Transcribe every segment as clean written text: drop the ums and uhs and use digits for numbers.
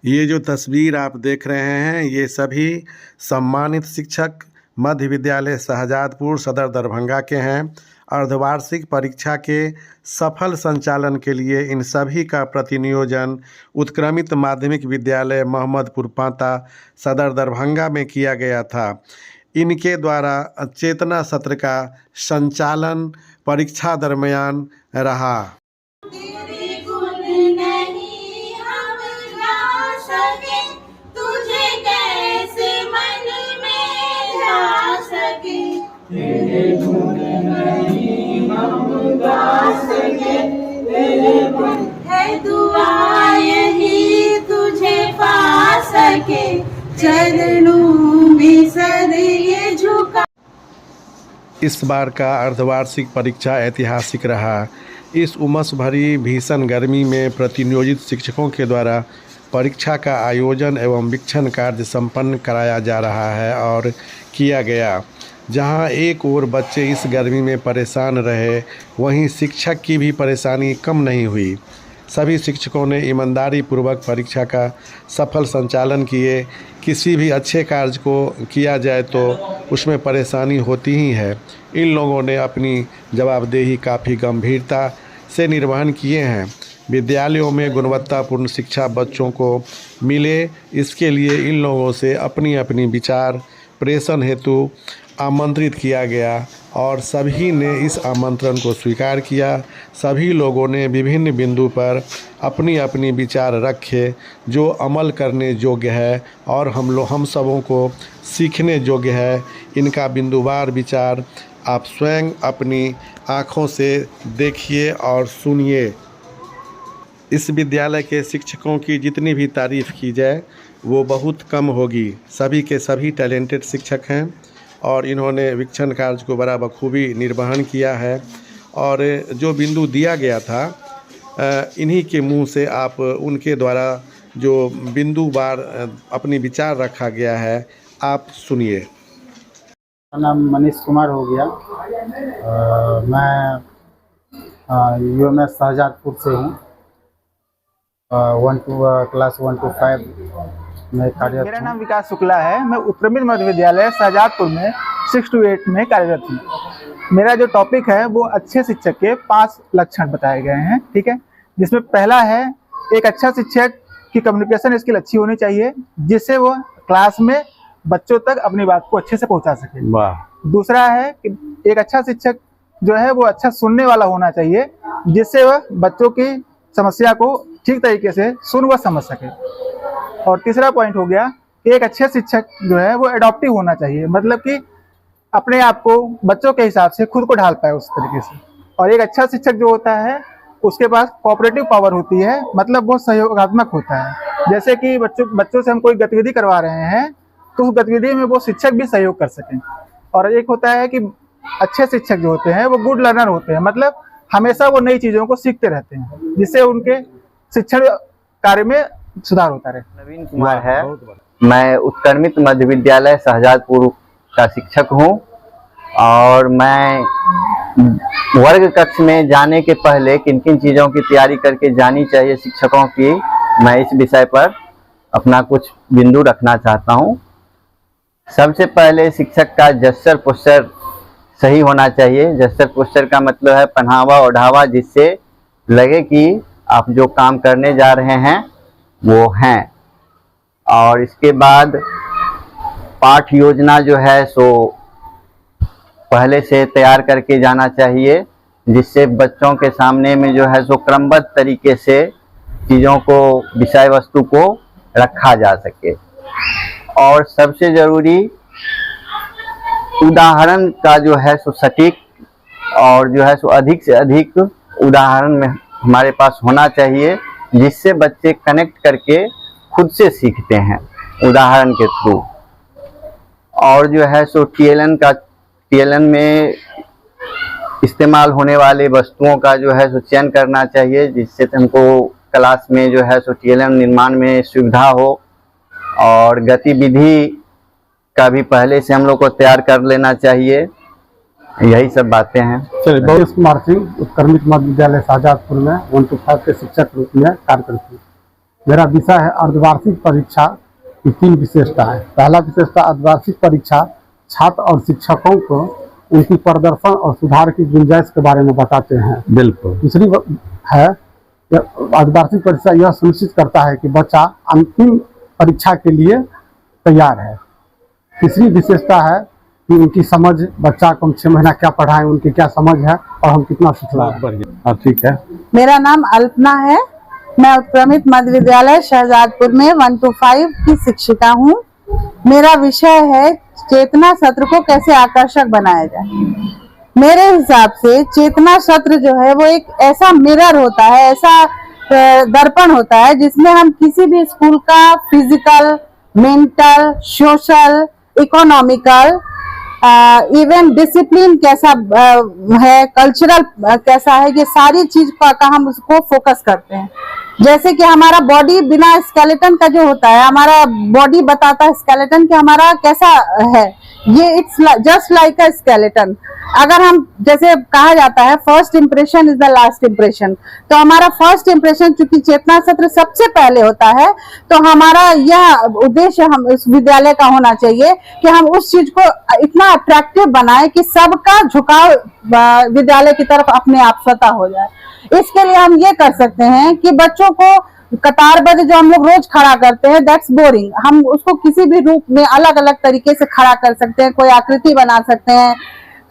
ये जो तस्वीर आप देख रहे हैं, ये सभी सम्मानित शिक्षक मध्य विद्यालय शाहजादपुर सदर दरभंगा के हैं। अर्धवार्षिक परीक्षा के सफल संचालन के लिए इन सभी का प्रतिनियोजन उत्क्रमित माध्यमिक विद्यालय मोहम्मदपुर पांता सदर दरभंगा में किया गया था। इनके द्वारा चेतना सत्र का संचालन परीक्षा दरमियान रहा। तेरे गुण नहीं हम गा सके, तुझे कैसे मन में ध्या सके। तेरे गुण नहीं हम गा सके, तेरे गुण है दुआ यही तुझे पा सके, चरणों में सर ये झुका। इस बार का अर्धवार्षिक परीक्षा ऐतिहासिक रहा। इस उमस भरी भीषण गर्मी में प्रतिनियोजित शिक्षकों के द्वारा परीक्षा का आयोजन एवं वीक्षण कार्य संपन्न कराया जा रहा है और किया गया। जहां एक ओर बच्चे इस गर्मी में परेशान रहे, वहीं शिक्षक की भी परेशानी कम नहीं हुई। सभी शिक्षकों ने ईमानदारी पूर्वक परीक्षा का सफल संचालन किए। किसी भी अच्छे कार्य को किया जाए तो उसमें परेशानी होती ही है। इन लोगों ने अपनी जवाबदेही काफ़ी गंभीरता से निर्वहन किए हैं। विद्यालयों में गुणवत्तापूर्ण शिक्षा बच्चों को मिले, इसके लिए इन लोगों से अपनी अपनी विचार प्रेषण हेतु आमंत्रित किया गया और सभी ने इस आमंत्रण को स्वीकार किया। सभी लोगों ने विभिन्न बिंदु पर अपनी अपनी विचार रखे जो अमल करने योग्य है और हम सबों को सीखने योग्य है। इनका बिंदुवार विचार आप स्वयं अपनी आँखों से देखिए और सुनिए। इस विद्यालय के शिक्षकों की जितनी भी तारीफ़ की जाए वो बहुत कम होगी। सभी के सभी टैलेंटेड शिक्षक हैं और इन्होंने वीक्षण कार्य को बड़ा बखूबी निर्वहन किया है। और जो बिंदु दिया गया था इन्हीं के मुंह से आप उनके द्वारा जो बिंदुवार अपनी विचार रखा गया है आप सुनिए। मेरा नाम मनीष कुमार हो गया। मैं यूएमएस शाहजादपुर से हूँ। क्लास 1 to 5 में कार्यरत। मेरा नाम विकास शुक्ला है। मैं उत्क्रमित मध्य विद्यालय शाहजादपुर में 6 to 8 में कार्यरत हूँ। मेरा जो टॉपिक है वो अच्छे शिक्षक के 5 लक्षण बताए गए हैं, ठीक है। जिसमें पहला है, एक अच्छा शिक्षक की कम्युनिकेशन स्किल अच्छी होनी चाहिए जिससे वो क्लास में बच्चों तक अपनी बात को अच्छे से पहुंचा सके। दूसरा है कि एक अच्छा शिक्षक जो है वो अच्छा सुनने वाला होना चाहिए जिससे वह बच्चों की समस्या को ठीक तरीके से सुन व समझ सके। और तीसरा पॉइंट हो गया कि एक अच्छे शिक्षक जो है वो एडॉप्टिव होना चाहिए, मतलब कि अपने आप को बच्चों के हिसाब से खुद को ढाल पाए उस तरीके से। और एक अच्छा शिक्षक जो होता है उसके पास कोऑपरेटिव पावर होती है, मतलब वो सहयोगात्मक होता है। जैसे कि बच्चों से हम कोई गतिविधि करवा रहे हैं तो उस गतिविधि में वो शिक्षक भी सहयोग कर सकें। और एक होता है कि अच्छे शिक्षक जो होते हैं वो गुड लर्नर होते हैं, मतलब हमेशा वो नई चीज़ों को सीखते रहते हैं जिससे उनके शिक्षण कार्य में सुधार होता रहे। नवीन कुमार है। मैं उत्क्रमित मध्य विद्यालय शाहजादपुर का शिक्षक हूँ और मैं वर्ग कक्ष में जाने के पहले किन किन चीज़ों की तैयारी करके जानी चाहिए शिक्षकों की, मैं इस विषय पर अपना कुछ बिंदु रखना चाहता हूँ। सबसे पहले शिक्षक का जेस्चर पोस्चर सही होना चाहिए। जेस्चर पोस्चर का मतलब है पहनावा ओढ़ावा, जिससे लगे कि आप जो काम करने जा रहे हैं वो हैं। और इसके बाद पाठ योजना जो है सो पहले से तैयार करके जाना चाहिए जिससे बच्चों के सामने में जो है सो क्रमबद्ध तरीके से चीज़ों को, विषय वस्तु को रखा जा सके। और सबसे ज़रूरी उदाहरण का जो है सो सटीक और जो है सो अधिक से अधिक उदाहरण में हमारे पास होना चाहिए जिससे बच्चे कनेक्ट करके खुद से सीखते हैं उदाहरण के थ्रू। और जो है सो टीएलएन में इस्तेमाल होने वाले वस्तुओं का जो है सो चयन करना चाहिए जिससे हमको क्लास में जो है सो टीएलएन निर्माण में सुविधा हो। और गतिविधि का भी पहले से हम लोग को तैयार कर लेना चाहिए। यही सब बातें हैं। चलिए, बहुत कुमार सिंह उत्क्रमित मध्य विद्यालय शाहजादपुर में 1 to 5 के शिक्षक रूप में कार्य करते हैं। मेरा विषय है अर्धवार्षिक परीक्षा की 3 विशेषताएं। पहला विशेषता, अर्धवार्षिक परीक्षा छात्र और शिक्षकों को उनकी प्रदर्शन और सुधार की गुंजाइश के बारे में बताते हैं। बिल्कुल। दूसरी है, अर्धवार्षिक परीक्षा यह सुनिश्चित करता है कि बच्चा अंतिम परीक्षा के लिए तैयार है। तीसरी विशेषता है कि उनकी समझ, बच्चा को हम 6 महीना क्या पढ़ाएं, उनकी क्या समझ है और हम कितना सिखलाएं। बढ़िया, ठीक है। मेरा नाम अल्पना है। मैं उत्क्रमित मध्य विद्यालय शहजादपुर में 1 to 5 की शिक्षिका हूँ। मेरा विषय है चेतना सत्र को कैसे आकर्षक बनाया जाए। मेरे हिसाब से चेतना सत्र जो है वो एक ऐसा मिरर होता है, ऐसा दर्पण होता है जिसमें हम किसी भी स्कूल का physical, mental, social, economical, even discipline कैसा है, कल्चरल कैसा है, ये सारी चीज का हम उसको फोकस करते हैं। जैसे कि हमारा बॉडी बिना स्केलेटन का जो होता है, हमारा बॉडी बताता है स्केलेटन कि हमारा कैसा है, ये it's just like a skeleton. अगर हम, जैसे कहा जाता है first impression is the last impression, तो हमारा फर्स्ट इंप्रेशन चूंकि चेतना सत्र सबसे पहले होता है, तो हमारा यह उद्देश्य हम इस विद्यालय का होना चाहिए कि हम उस चीज को इतना अट्रैक्टिव बनाए कि सबका झुकाव विद्यालय की तरफ अपने आप स्वतः हो जाए। इसके लिए हम ये कर सकते हैं कि बच्चों को कतारबद्ध जो हम लोग रोज खड़ा करते हैं, दैट्स बोरिंग। हम उसको किसी भी रूप में अलग अलग तरीके से खड़ा कर सकते हैं, कोई आकृति बना सकते हैं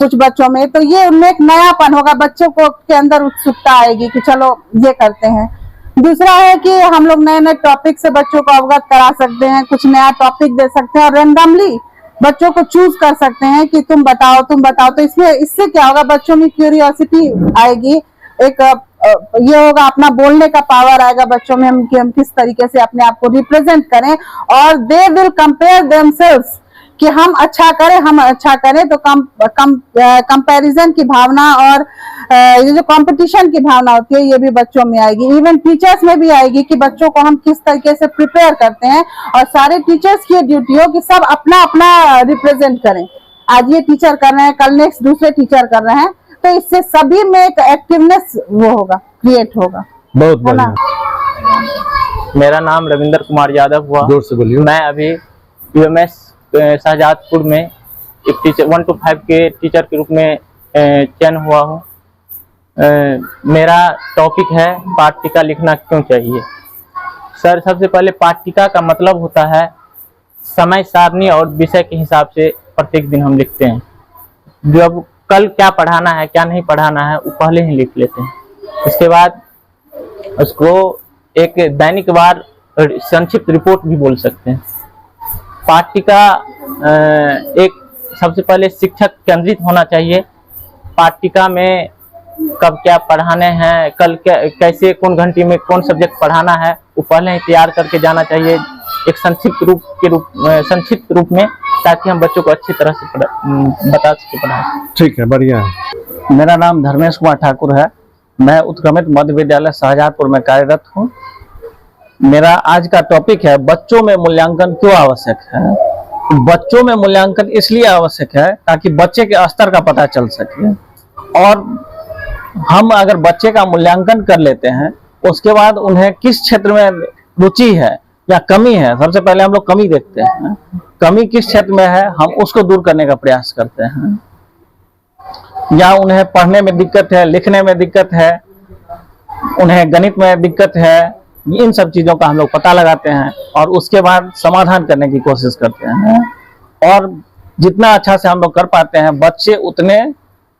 कुछ बच्चों में, तो ये उनमें एक नयापन होगा, बच्चों को के अंदर उत्सुकता आएगी कि चलो ये करते हैं। दूसरा है कि हम लोग नए नए टॉपिक से बच्चों को अवगत करा सकते हैं, कुछ नया टॉपिक दे सकते हैं और रेंडमली बच्चों को चूज कर सकते हैं कि तुम बताओ तुम बताओ। तो इससे क्या होगा, बच्चों में क्यूरियोसिटी आएगी, एक ये होगा, अपना बोलने का पावर आएगा बच्चों में, कि हम किस तरीके से अपने आप को रिप्रेजेंट करें, और दे विल कंपेयर देमसेल्व्स कि हम अच्छा करें। तो कंपैरिजन की भावना और ये जो कंपटीशन की भावना होती है, ये भी बच्चों में आएगी। इवन टीचर्स में भी आएगी कि बच्चों को हम किस तरीके से प्रिपेयर करते हैं, और सारे टीचर्स की ड्यूटी हो कि सब अपना अपना रिप्रेजेंट करें। आज ये टीचर कर रहे हैं, कल नेक्स्ट दूसरे टीचर कर रहे हैं, तो इससे सभी में एक एक्टिवनेस वो होगा, क्रिएट होगा। बहुत बढ़िया। मेरा नाम रविंद्र कुमार यादव हुआ। जोर से बोलिए। मैं अभी UMS शहजादपुर में एक टीचर 1 to 5 के टीचर के रूप में चयन हुआ हूँ। मेरा टॉपिक है पाठ्यिका लिखना क्यों चाहिए। सर, सबसे पहले पाठ्यिका का मतलब होता है समय सारणी और विषय के हिसाब से प्रत्येक दिन हम लिखते हैं। जब कल क्या पढ़ाना है क्या नहीं पढ़ाना है वो पहले ही लिख लेते हैं। इसके बाद उसको एक दैनिक वार संक्षिप्त रिपोर्ट भी बोल सकते हैं। पाठ्यिका एक सबसे पहले शिक्षक केंद्रित होना चाहिए। पाठ्यिका में कब क्या पढ़ाने हैं, कल क्या, कैसे, कौन घंटे में कौन सब्जेक्ट पढ़ाना है, वो पहले ही तैयार करके जाना चाहिए एक संक्षिप्त रूप में, ताकि हम बच्चों को अच्छी तरह से बता सके पढ़ाएं। ठीक है, बढ़िया है। मेरा नाम धर्मेश कुमार ठाकुर है। मैं उत्क्रमित मध्य विद्यालय शहजादपुर में कार्यरत हूँ। मेरा आज का टॉपिक है बच्चों में मूल्यांकन क्यों आवश्यक है। बच्चों में मूल्यांकन इसलिए आवश्यक है ताकि बच्चे के स्तर का पता चल सके, और हम अगर बच्चे का मूल्यांकन कर लेते हैं, उसके बाद उन्हें किस क्षेत्र में रुचि है या कमी है, सबसे पहले हम लोग कमी देखते हैं। कमी किस क्षेत्र में है, हम उसको दूर करने का प्रयास करते हैं। या उन्हें पढ़ने में दिक्कत है, लिखने में दिक्कत है, उन्हें गणित में दिक्कत है, इन सब चीजों का हम लोग पता लगाते हैं और उसके बाद समाधान करने की कोशिश करते हैं। और जितना अच्छा से हम लोग कर पाते हैं, बच्चे उतने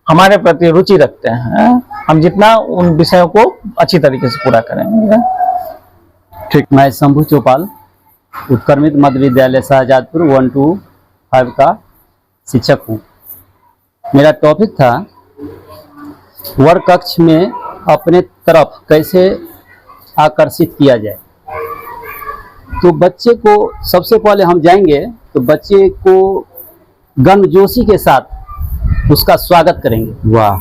हमारे प्रति रुचि रखते हैं। हम जितना उन विषयों को अच्छी तरीके से पूरा करेंगे। ठीक। मैं शंभू चौपाल, उत्क्रमित मध्य विद्यालय शहजादपुर 1 to 5 का शिक्षक हूँ। मेरा टॉपिक था वर्ग कक्ष में अपने तरफ कैसे आकर्षित किया जाए। तो बच्चे को सबसे पहले हम जाएंगे तो बच्चे को गर्मजोशी के साथ उसका स्वागत करेंगे। वाह।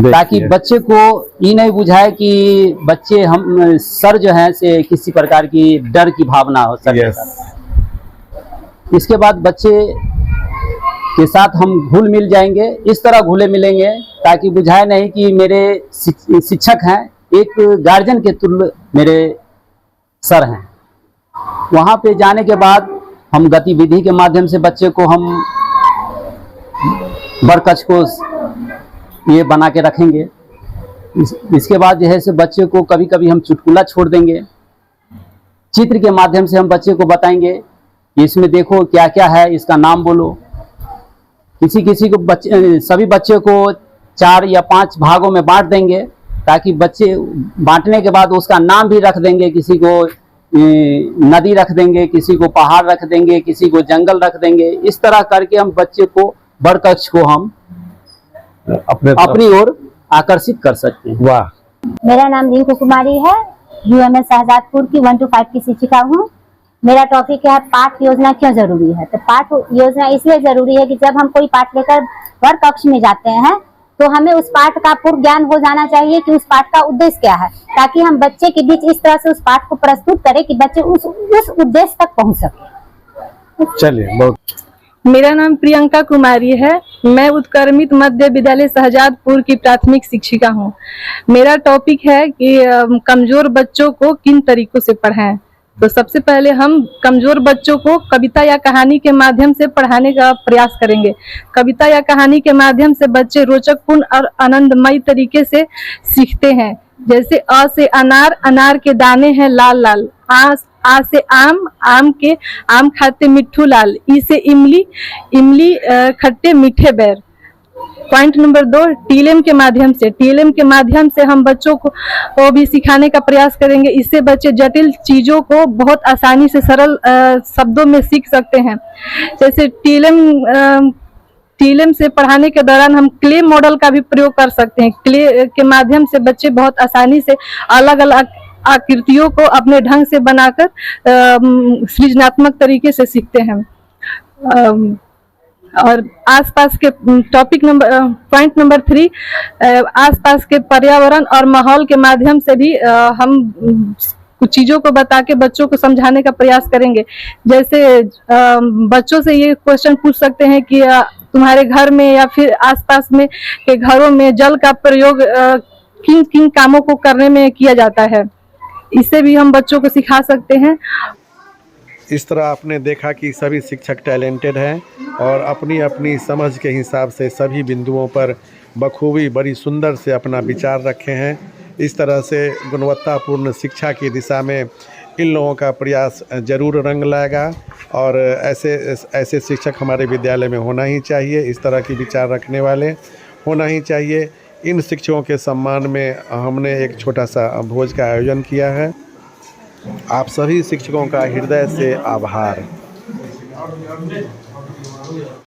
ताकि बच्चे को ये नहीं बुझाए कि बच्चे हम सर जो है से किसी प्रकार की डर की भावना हो सकती है। इसके बाद बच्चे के साथ हम घुल मिल जाएंगे, इस तरह घुले मिलेंगे ताकि बुझाए नहीं कि मेरे शिक्षक हैं, एक गार्जियन के तुल्य मेरे सर हैं। वहाँ पे जाने के बाद हम गतिविधि के माध्यम से बच्चे को हम बरकच्छ को ये बना के रखेंगे। इसके बाद जो है से बच्चे को कभी कभी हम चुटकुला छोड़ देंगे। चित्र के माध्यम से हम बच्चे को बताएंगे कि इसमें देखो क्या क्या है, इसका नाम बोलो। किसी किसी को सभी बच्चे को 4 या 5 भागों में बांट देंगे, ताकि बच्चे बांटने के बाद उसका नाम भी रख देंगे। किसी को नदी रख देंगे, किसी को पहाड़ रख देंगे, किसी को जंगल रख देंगे। इस तरह करके हम बच्चे को बरकच्छ को हम अपनी ओर आकर्षित कर सकते हैं। वाह। मेरा नाम रिंकू कुमारी है, यूएमएस शहजादपुर की 1 to 5 की शिक्षिका हूँ। मेरा टॉपिक है पाठ योजना क्यों जरूरी है। तो पाठ योजना इसलिए जरूरी है कि जब हम कोई पाठ लेकर वर्ग कक्ष में जाते हैं तो हमें उस पाठ का पूर्ण ज्ञान हो जाना चाहिए कि उस पाठ का उद्देश्य क्या है, ताकि हम बच्चे के बीच इस तरह से उस पाठ को प्रस्तुत करें कि बच्चे उस उद्देश्य तक पहुंच सके। चलिए, बहुत। मेरा नाम प्रियंका कुमारी है, मैं उत्क्रमित मध्य विद्यालय शहजादपुर की प्राथमिक शिक्षिका हूँ। मेरा टॉपिक है कि कमजोर बच्चों को किन तरीकों से पढ़ाएं। तो सबसे पहले हम कमजोर बच्चों को कविता या कहानी के माध्यम से पढ़ाने का प्रयास करेंगे। कविता या कहानी के माध्यम से बच्चे रोचकपूर्ण और आनंदमय तरीके से सीखते हैं। जैसे अ से अनार, अनार के दाने हैं लाल लाल। आ से आम, आम खाते मिट्ठू लाल। ई से इमली, इमली खट्टे मीठे बैर। पॉइंट नंबर 2, टीएलएम के माध्यम से। टीएलएम के माध्यम से हम बच्चों को भी सिखाने का प्रयास करेंगे। इससे बच्चे जटिल चीजों को बहुत आसानी से सरल शब्दों में सीख सकते हैं। जैसे टीएलएम से पढ़ाने के दौरान हम क्ले मॉडल का भी प्रयोग कर सकते हैं। क्ले के माध्यम से बच्चे बहुत आसानी से अलग अलग आकृतियों को अपने ढंग से बनाकर सृजनात्मक तरीके से सीखते हैं। और आसपास के पॉइंट नंबर 3, आसपास के पर्यावरण और माहौल के माध्यम से भी हम कुछ चीजों को बता के बच्चों को समझाने का प्रयास करेंगे। जैसे बच्चों से ये क्वेश्चन पूछ सकते हैं कि तुम्हारे घर में या फिर आसपास में के घरों में जल का प्रयोग किन किन कामों को करने में किया जाता है। इससे भी हम बच्चों को सिखा सकते हैं। इस तरह आपने देखा कि सभी शिक्षक टैलेंटेड हैं और अपनी अपनी समझ के हिसाब से सभी बिंदुओं पर बखूबी बड़ी सुंदर से अपना विचार रखे हैं। इस तरह से गुणवत्तापूर्ण शिक्षा की दिशा में इन लोगों का प्रयास जरूर रंग लाएगा और ऐसे शिक्षक हमारे विद्यालय में होना ही चाहिए। इस तरह की विचार रखने वाले होना ही चाहिए। इन शिक्षकों के सम्मान में हमने एक छोटा सा भोज का आयोजन किया है। आप सभी शिक्षकों का हृदय से आभार।